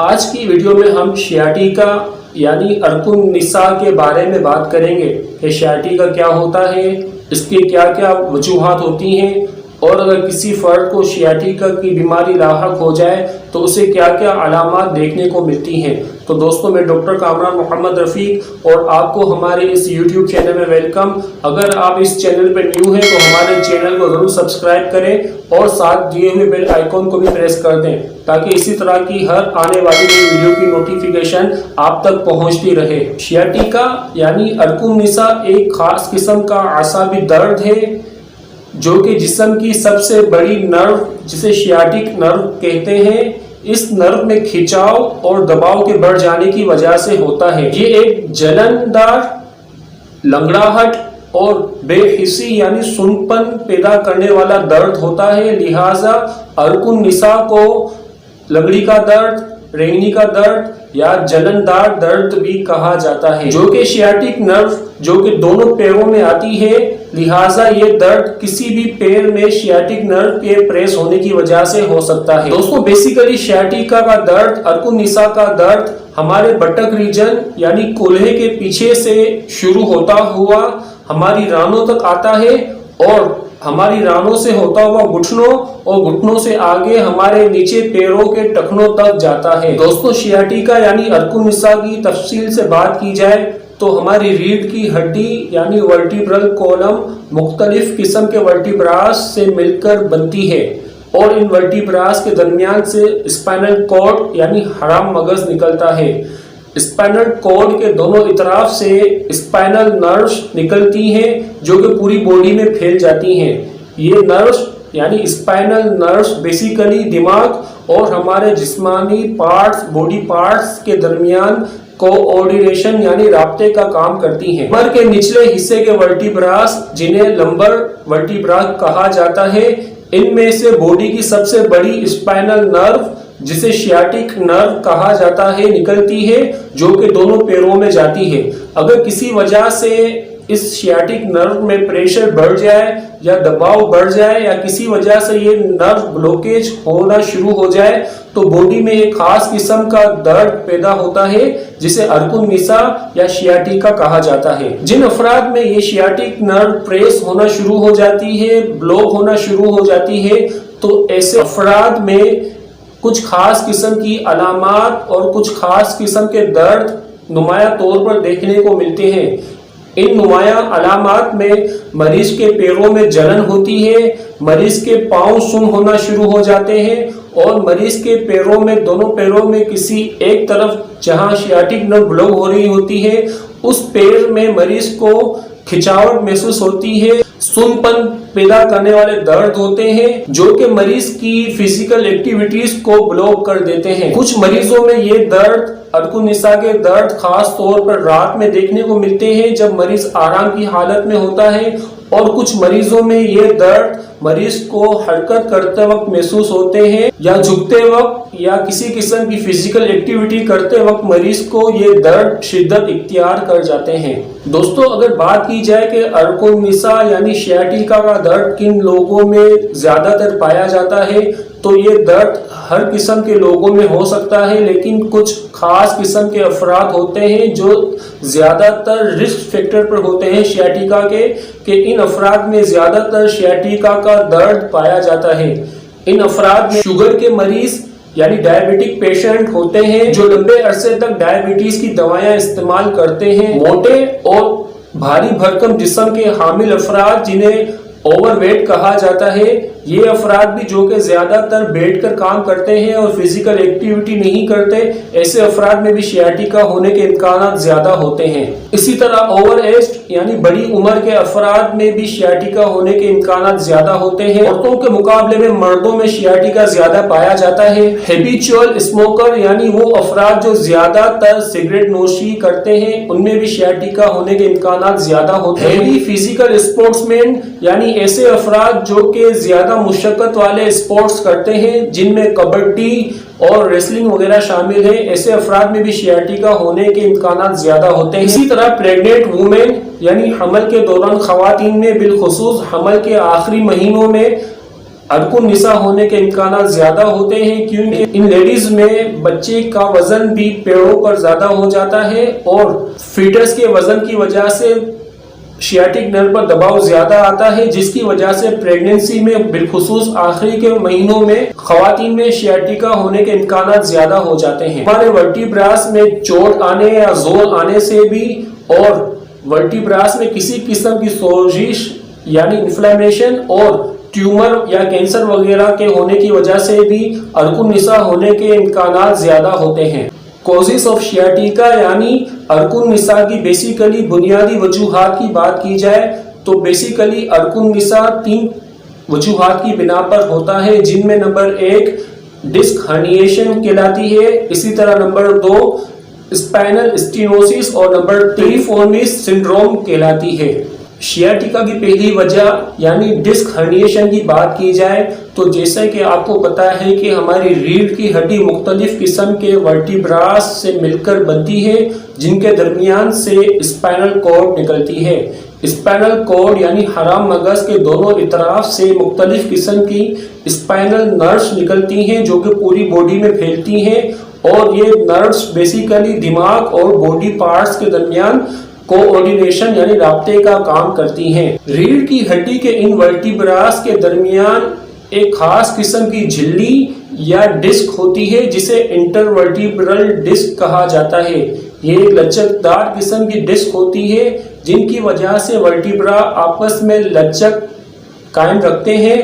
آج کی ویڈیو میں ہم شیاٹیکا یعنی ارکن النساء کے بارے میں بات کریں گے کہ شیاٹیکا کیا ہوتا ہے، اس کے کیا کیا وجوہات ہوتی ہیں، اور اگر کسی فرد کو شیاٹیکا کی بیماری لاحق ہو جائے تو اسے کیا کیا علامات دیکھنے کو ملتی ہیں۔ تو دوستوں، میں ڈاکٹر کامران محمد رفیق اور آپ کو ہمارے اس یوٹیوب چینل میں ویلکم۔ اگر آپ اس چینل پہ نیو ہیں تو ہمارے چینل کو ضرور سبسکرائب کریں اور ساتھ دیے ہوئے بیل آئیکن کو بھی پریس کر دیں تاکہ اسی طرح کی ہر آنے والی ویڈیو کی نوٹیفیکیشن آپ تک پہنچتی رہے۔ شیاٹیکا یعنی ارکن النساء ایک خاص قسم کا اعصابی درد ہے جو کہ جسم کی سب سے بڑی نرو جسے شیاٹک نرو کہتے ہیں، اس نرو میں کھچاؤ اور دباؤ کے بڑھ جانے کی وجہ سے ہوتا ہے۔ یہ ایک جلندار، لنگڑاہٹ اور بے حسی یعنی سنپن پیدا کرنے والا درد ہوتا ہے، لہذا ارکن النساء کو لنگڑی کا درد، رینگنی کا درد یا جلندار درد بھی کہا جاتا ہے، جو کہ شیاٹک نرو جو کہ دونوں پیروں میں آتی ہے، لہٰذا یہ درد کسی بھی پیر میں شیاٹک نرو کے پریس ہونے کی وجہ سے ہو سکتا ہے۔ دوستوں، بیسیکلی شیاٹیکا کا درد، ارکن النساء کا درد ہمارے بٹک ریجن یعنی کولہے کے پیچھے سے شروع ہوتا ہوا ہماری رانوں تک آتا ہے اور ہماری رانوں سے ہوتا ہوا گھٹنوں اور گھٹنوں سے آگے ہمارے نیچے پیروں کے ٹخنوں تک جاتا ہے۔ دوستوں، شیاٹیکا یعنی ارکن النساء کی تفصیل سے بات کی جائے تو ہماری ریڑھ کی ہڈی یعنی ورٹیبرل کولم مختلف قسم کے ورٹیبراس سے مل کر بنتی ہے اور ان ورٹیبراس کے درمیان سے اسپائنل کارڈ یعنی حرام مغز نکلتا ہے۔ اسپائنل کارڈ کے دونوں اطراف سے اسپائنل نروز نکلتی ہیں جو کہ پوری باڈی میں پھیل جاتی ہیں۔ یہ نروز یعنی اسپائنل نروز بیسیکلی دماغ اور ہمارے جسمانی پارٹس، باڈی پارٹس کے درمیان کوآرڈینیشن یعنی رابطے کا کام کرتی ہیں۔ کمر کے نچلے حصے کے ورٹیبراس جنہیں لمبر ورٹیبرا کہا جاتا ہے، ان میں سے باڈی کی سب سے بڑی اسپائنل نرو جسے شیاٹک نرو کہا جاتا ہے نکلتی ہے جو کہ دونوں پیروں میں جاتی ہے۔ اگر کسی وجہ سے اس شیاٹک نرو میں پریشر بڑھ جائے یا دباؤ بڑھ جائے یا کسی وجہ سے یہ نرو بلوکیج ہونا شروع ہو جائے تو باڈی میں ایک خاص قسم کا درد پیدا ہوتا ہے جسے ارکن النساء یا شیاٹیکا کہا جاتا ہے۔ جن افراد میں یہ شیاٹک نرو پریس ہونا شروع ہو جاتی ہے، بلوک ہونا شروع ہو جاتی ہے، تو ایسے افراد میں کچھ خاص قسم کی علامات اور کچھ خاص قسم کے درد نمایاں طور پر دیکھنے کو ملتے ہیں۔ ان نمایاں علامات میں مریض کے پیروں میں جلن ہوتی ہے، مریض کے پاؤں سن ہونا شروع ہو جاتے ہیں اور مریض کے پیروں میں، دونوں پیروں میں کسی ایک طرف جہاں شیاٹک نرو بلوک ہو رہی ہوتی ہے اس پیر میں مریض کو کھچاوٹ محسوس ہوتی ہے، سن پن پیدا کرنے والے درد ہوتے ہیں جو کہ مریض کی فزیکل ایکٹیویٹیز کو بلاک کر دیتے ہیں۔ کچھ مریضوں میں یہ درد، ارکن النساء کے درد خاص طور پر رات میں دیکھنے کو ملتے ہیں جب مریض آرام کی حالت میں ہوتا ہے، اور کچھ مریضوں میں یہ درد مریض کو حرکت کرتے وقت محسوس ہوتے ہیں یا جھکتے وقت یا کسی قسم کی فزیکل ایکٹیویٹی کرتے وقت مریض کو یہ درد شدت اختیار کر جاتے ہیں۔ دوستو، اگر بات کی جائے کہ ارکن النساء یعنی شیاٹیکا کا درد کن لوگوں میں زیادہ تر پایا جاتا ہے تو یہ درد ہر قسم کے لوگوں میں ہو سکتا ہے، لیکن کچھ خاص قسم کے افراد ہوتے ہیں جو زیادہ تر رسک فیکٹر پر ہوتے ہیں شیاٹیکا کے، کہ ان افراد میں زیادہ تر شیاٹیکا کا درد پایا جاتا ہے۔ ان افراد میں شوگر کے مریض یعنی ڈائبٹک پیشنٹ ہوتے ہیں جو لمبے عرصے تک ڈائبٹیز کی دوائیاں استعمال کرتے ہیں، موٹے اور بھاری بھرکم جسم کے حامل افراد جنہیں اوور ویٹ کہا جاتا ہے، یہ افراد بھی جو کہ زیادہ تر بیٹھ کر کام کرتے ہیں اور فزیکل ایکٹیویٹی نہیں کرتے، ایسے افراد میں بھی شیاٹیکا ہونے کے امکانات زیادہ ہوتے ہیں۔ اسی طرح اوور ایجڈ یعنی بڑی عمر کے افراد میں بھی شیاٹیکا ہونے کے امکانات زیادہ ہوتے ہیں۔ عورتوں کے مقابلے میں مردوں میں شیاٹیکا زیادہ پایا جاتا ہے۔ ہیبیچول اسموکر یعنی وہ افراد جو زیادہ تر سگریٹ نوشی کرتے ہیں، ان میں بھی شیاٹیکا ہونے کے امکانات زیادہ ہوتے ہیں۔ ہیوی فزیکل اسپورٹس مین یعنی ایسے افراد جو کہ زیادہ مشقت والے اسپورٹس کرتے ہیں جن میں کبڈی اور ریسلنگ وغیرہ شامل ہیں، ایسے افراد میں بھی شیاٹیکا ہونے کے امکانات زیادہ ہوتے ہیں۔ اسی طرح پریگننٹ وومن یعنی حمل کے دوران خواتین میں بالخصوص حمل کے آخری مہینوں میں ارکن نساء ہونے کے امکانات زیادہ ہوتے ہیں کیونکہ ان لیڈیز میں بچے کا وزن بھی پیڑوں پر زیادہ ہو جاتا ہے اور فیٹس کے وزن کی وجہ سے شیاٹک نرو پر دباؤ زیادہ آتا ہے، جس کی وجہ سے پریگننسی میں بالخصوص آخری کے مہینوں میں خواتین میں شیاٹیکا ہونے کے امکانات زیادہ ہو جاتے ہیں۔ ہمارے ورٹیبراس میں چوٹ آنے یا زور آنے سے بھی اور ورٹیبراس میں کسی قسم کی سوزش یعنی انفلیمیشن اور ٹیومر یا کینسر وغیرہ کے ہونے کی وجہ سے بھی ارکن نساء ہونے کے امکانات زیادہ ہوتے ہیں۔ کوزز آف شیاٹیکا یعنی ارکن نساء کی بیسیکلی بنیادی وجوہات کی بات کی جائے تو بیسیکلی ارکن نساء 3 وجوہات کی بنا پر ہوتا ہے، جن میں نمبر 1 ڈسک ہرنیشن کہلاتی ہے، اسی طرح نمبر 2 اسپائنل اسٹینوسس اور نمبر 3 فورمس سنڈروم کہلاتی ہے۔ شیاٹیکا کی پہلی وجہ یعنی ڈسک ہرنیشن کی بات کی جائے تو جیسا کہ آپ کو پتا ہے کہ ہماری ریڑھ کی ہڈی مختلف قسم کے ورٹیبراس سے مل کر بنتی ہے، جن کے درمیان سے اسپائنل کورڈ نکلتی ہے۔ اسپائنل کورڈ یعنی حرام مغز کے دونوں اطراف سے مختلف قسم کی اسپائنل نروز نکلتی ہیں جو کہ پوری باڈی میں پھیلتی ہیں، اور یہ نروز بیسیکلی دماغ اور باڈی پارٹس کے درمیان کوآرڈینیشن یعنی رابطے کا کام کرتی ہیں۔ ریڑھ کی ہڈی کے ان ورٹیبراس کے درمیان ایک خاص قسم کی جھلی یا ڈسک ہوتی ہے جسے انٹرورٹیبرل ڈسک کہا جاتا ہے۔ یہ ایک لچکدار قسم کی ڈسک ہوتی ہے جن کی وجہ سے ورٹیبرا آپس میں لچک قائم رکھتے ہیں،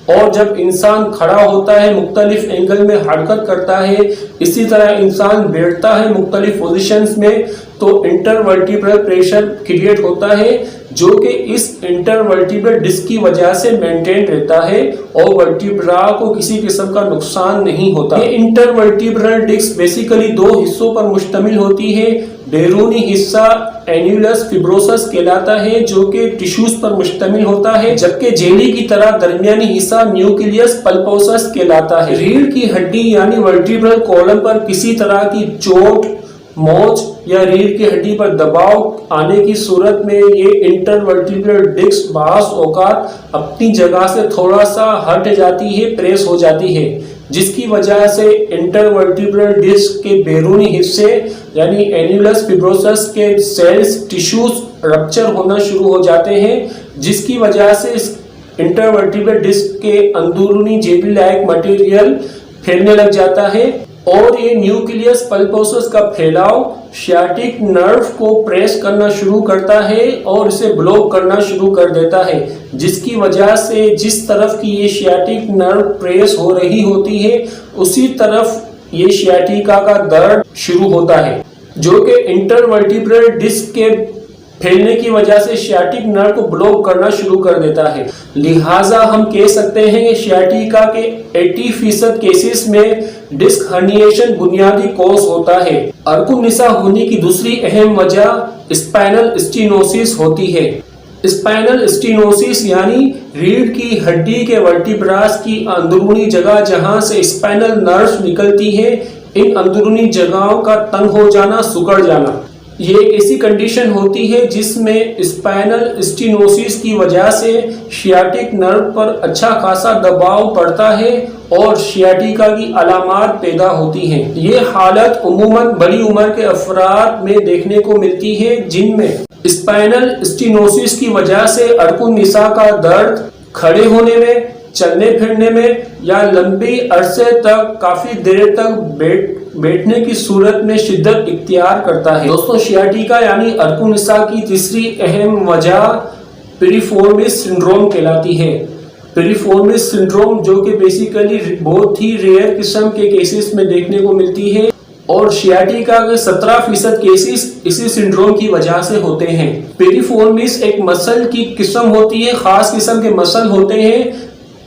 اور جب انسان کھڑا ہوتا ہے مختلف اینگل میں حرکت کرتا ہے، اسی طرح انسان بیٹھتا ہے مختلف پوزیشنز میں تو انٹرورٹیبرل پریشر کریٹ ہوتا ہے جو کہ اس انٹرورٹیبرل ڈسک کی وجہ سے مینٹین رہتا ہے اور ورٹیبرا کو کسی قسم کا نقصان نہیں ہوتا۔ یہ انٹرورٹیبرل ڈسک بیسیکلی 2 حصوں پر مشتمل ہوتی ہے۔ بیرونی حصہ اینیولس فیبروسس کہلاتا ہے جو کہ ٹیشوز پر مشتمل ہوتا ہے، جبکہ جیلی کی طرح درمیانی حصہ نیوکلیس پلپوسس کہلاتا ہے۔ ریڑھ کی ہڈی یعنی ورٹیبرل کالم پر کسی طرح کی چوٹ، موچ یا ریڑھ کی ہڈی پر دباؤ آنے کی صورت میں یہ انٹرورٹیبرل ڈسک بعض اوقات اپنی جگہ سے تھوڑا سا ہٹ جاتی ہے، پریس ہو جاتی ہے، جس کی وجہ سے انٹرورٹیبرل ڈسک کے بیرونی حصے یعنی اینیولس فیبروسس کے سیلز ٹیشوز رپچر ہونا شروع ہو جاتے ہیں، جس کی وجہ سے انٹرورٹیبرل ڈسک کے اندرونی جیلی لائک مٹیریل پھیلنے لگ جاتا ہے، اور یہ نیوکلیس پلپوسس کا پھیلاؤ شیاٹک نرو کو پریس کرنا شروع کرتا ہے اور اسے بلاک کرنا شروع کر دیتا ہے، جس کی وجہ سے جس طرف کی یہ شیاٹک نرو پریس ہو رہی ہوتی ہے اسی طرف یہ شیاٹیکا کا درد شروع ہوتا ہے، جو کہ انٹرورٹیبرل ڈسک کے پھیلنے کی وجہ سے شیاٹک نرو کو بلاک کرنا شروع کر دیتا ہے۔ لہٰذا ہم کہہ سکتے ہیں کہ شیاٹیکا کے 80% کیسز میں ڈسک ہرنیشن بنیادی کوز ہوتا ہے۔ ارکن نساء ہونے کی دوسری اہم وجہ اسپائنل اسٹینوسس ہوتی ہے۔ اسپائنل اسٹینوسس یعنی ریڑھ کی ہڈی کے ورٹیبراس کی اندرونی جگہ جہاں سے اسپائنل نروز نکلتی ہے، ان اندرونی جگہوں کا تنگ ہو جانا، سکڑ جانا، یہ ایک ایسی کنڈیشن ہوتی ہے جس میں اسپائنل اسٹینوسس کی وجہ سے شیاٹک نرو پر اچھا خاصا دباؤ پڑتا ہے اور شیاٹیکا کی علامات پیدا ہوتی ہیں۔ یہ حالت عموماً بڑی عمر کے افراد میں دیکھنے کو ملتی ہے جن میں اسپائنل اسٹینوسس کی وجہ سے ارکن نساء کا درد کھڑے ہونے میں، چلنے پھرنے میں یا لمبی عرصے تک کافی دیر تک بیٹھنے کی صورت میں شدت اختیار کرتا ہے۔ دوستوں، شیاٹیکا یعنی ارکن نساء کی تیسری اہم وجہ پیریفورمس سنڈروم کہلاتی ہے۔ پیریفورمس سنڈروم جو کہ بیسیکلی بہت ہی ریئر قسم کے کیسز میں دیکھنے کو ملتی ہے، اور شیاٹیکا کے 17% کیسز اسی سنڈروم کی وجہ سے ہوتے ہیں۔ پیریفورمس ایک مسل کی قسم ہوتی ہے، خاص قسم کے مسل ہوتے ہیں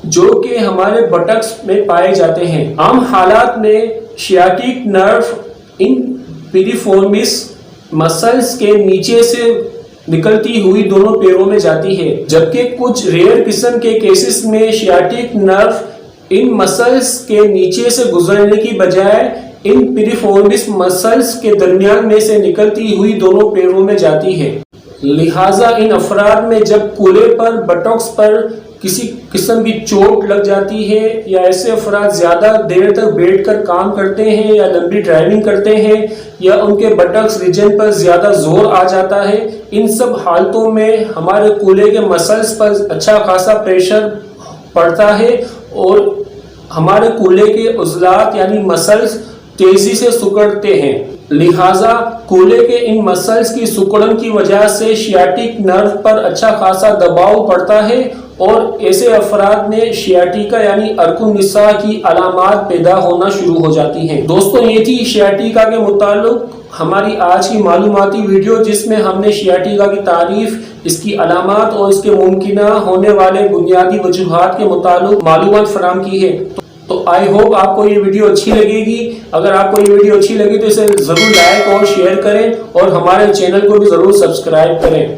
جو کہ ہمارے بٹکس میں پائے جاتے ہیں۔ عام حالات میں شیاٹک نرو ان پیریفورمس مسلز کے نیچے سے نکلتی ہوئی دونوں پیروں میں جاتی ہے، جبکہ کچھ ریئر قسم کے کیسز میں شیاٹک نرو ان مسلز کے نیچے سے گزرنے کی بجائے ان پیریفورمس مسلز کے درمیان میں سے نکلتی ہوئی دونوں پیروں میں جاتی ہے۔ لہٰذا ان افراد میں جب کولے پر، بٹوکس پر کسی قسم کی چوٹ لگ جاتی ہے یا ایسے افراد زیادہ دیر تک بیٹھ کر کام کرتے ہیں یا لمبی ڈرائیونگ کرتے ہیں یا ان کے بٹکس ریجن پر زیادہ زور آ جاتا ہے، ان سب حالتوں میں ہمارے کولے کے مسلز پر اچھا خاصا پریشر پڑتا ہے اور ہمارے کولے کے عضلات یعنی مسلز تیزی سے سکڑتے ہیں۔ لہٰذا کولے کے ان مسلز کی سکڑن کی وجہ سے شیاٹک نرو پر اچھا خاصا دباؤ پڑتا ہے اور ایسے افراد میں شیاٹیکا یعنی ارک النساء کی علامات پیدا ہونا شروع ہو جاتی ہیں۔ دوستوں یہ تھی شیاٹیکا کے متعلق ہماری آج کی معلوماتی ویڈیو، جس میں ہم نے شیاٹیکا کی تعریف، اس کی علامات اور اس کے ممکنہ ہونے والے بنیادی وجوہات کے متعلق معلومات فراہم کی ہے۔ تو آئی ہوپ آپ کو یہ ویڈیو اچھی لگے گی۔ اگر آپ کو یہ ویڈیو اچھی لگی تو اسے ضرور لائک اور شیئر کریں اور ہمارے چینل کو بھی ضرور سبسکرائب کریں۔